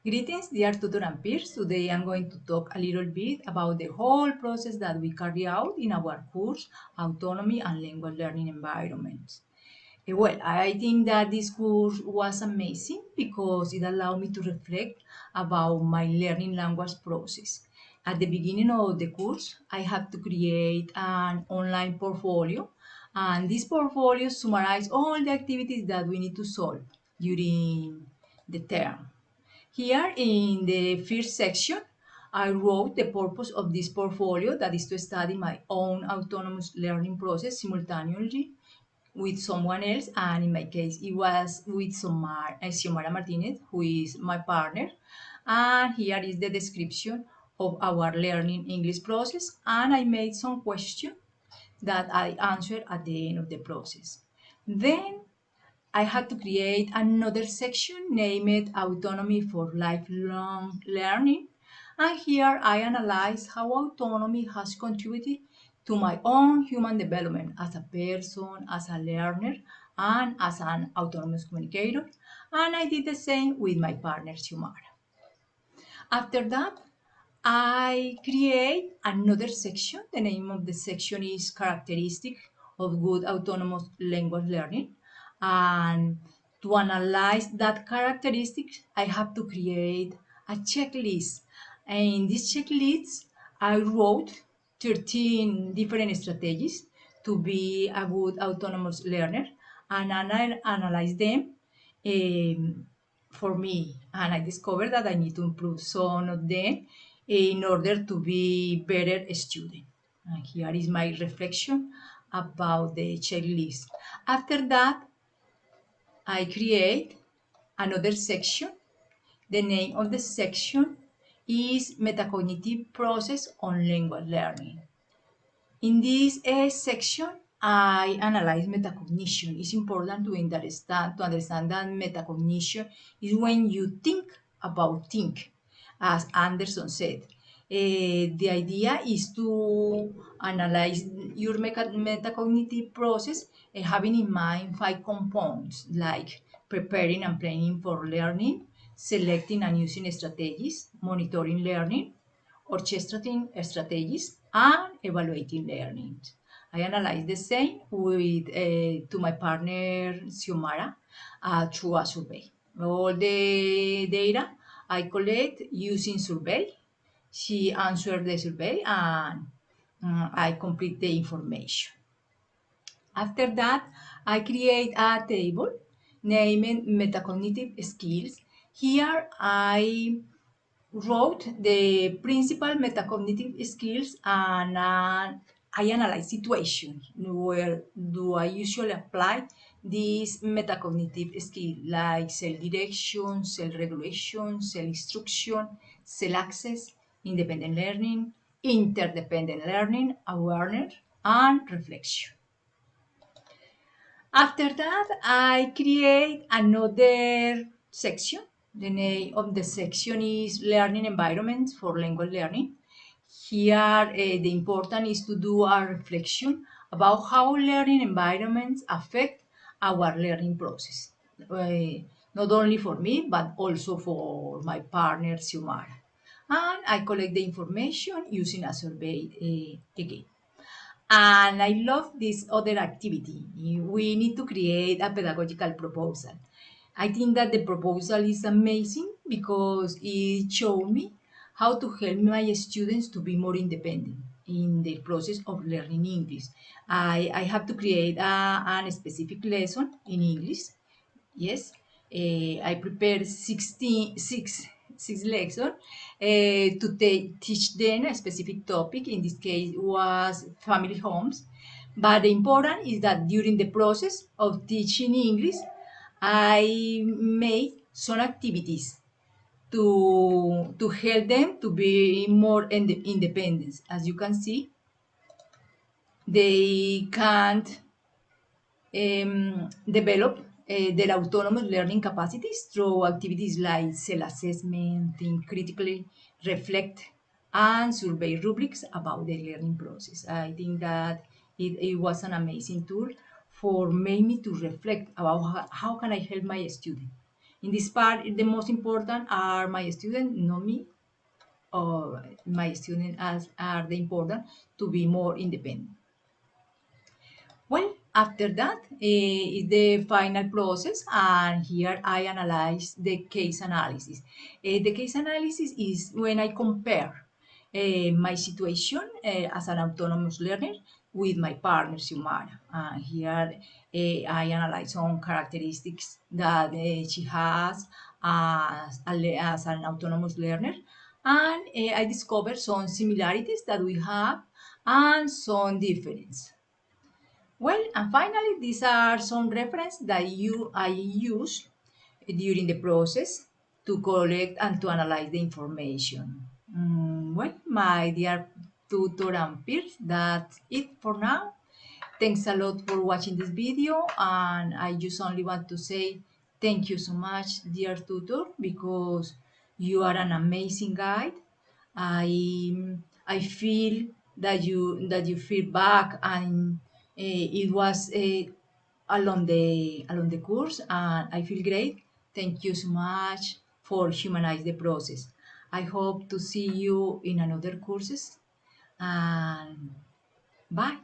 Greetings, dear tutor and peers. Today I'm going to talk a little bit about the whole process that we carry out in our course, Autonomy and Language Learning Environments. Well, I think that this course was amazing because it allowed me to reflect about my learning language process. At the beginning of the course, I had to create an online portfolio, and this portfolio summarizes all the activities that we need to solve during the term. Here in the first section, I wrote the purpose of this portfolio, that is to study my own autonomous learning process simultaneously with someone else, and in my case it was with Xiomara Martinez, who is my partner. And here is the description of our learning English process, and I made some questions that I answered at the end of the process. Then I had to create another section named Autonomy for Lifelong Learning. And here I analyze how autonomy has contributed to my own human development as a person, as a learner, and as an autonomous communicator. And I did the same with my partner, Xiomara. After that, I create another section. The name of the section is Characteristic of Good Autonomous Language Learning. And to analyze that characteristic, I have to create a checklist. And in this checklist, I wrote 13 different strategies to be a good autonomous learner, and I analyze them for me, and I discovered that I need to improve some of them in order to be better student. And here is my reflection about the checklist. After that, I create another section. The name of the section is Metacognitive Process on Language Learning. In this section, I analyze metacognition. It's important to understand that metacognition is when you think about think, as Anderson said. The idea is to analyze your metacognitive process, having in mind 5 components like preparing and planning for learning, selecting and using strategies, monitoring learning, orchestrating strategies, and evaluating learning. I analyze the same with to my partner Xiomara through a survey. All the data I collect using survey. She answered the survey, and I complete the information. After that, I create a table named Metacognitive Skills. Here I wrote the principal metacognitive skills, and I analyze situations where do I usually apply these metacognitive skills like self-direction, self-regulation, self-instruction, self-access, independent learning, interdependent learning, awareness, and reflection. After that, I create another section. The name of the section is Learning Environments for Language Learning. Here, the important is to do a reflection about how learning environments affect our learning process. Not only for me, but also for my partner, Xiomara. And I collect the information using a survey again. And I love this other activity. We need to create a pedagogical proposal. I think that the proposal is amazing because it showed me how to help my students to be more independent in the process of learning English. I have to create a specific lesson in English. Yes, I prepared 6 lessons to teach them a specific topic. In this case, was family homes. But the important is that during the process of teaching English, I made some activities to help them to be more independent. As you can see, they can't develop their autonomous learning capacities through activities like self-assessment, think critically, reflect, and survey rubrics about their learning process. I think that it was an amazing tool for me to reflect about how can I help my student. In this part, the most important are my students, not me, or my students as are the important to be more independent. Well, after that is the final process, and here I analyze the case analysis. The case analysis is when I compare my situation as an autonomous learner with my partner, Xiomara. Here I analyze some characteristics that she has as an autonomous learner, and I discover some similarities that we have and some differences. Well, and finally, these are some references that I use during the process to collect and to analyze the information. Well, my dear tutor and peers, that's it for now. Thanks a lot for watching this video, and I just only want to say thank you so much, dear tutor, because you are an amazing guide. I feel that you feedback, and it was along the course, and I feel great. Thank you so much for humanize the process. I hope to see you in another courses, and bye.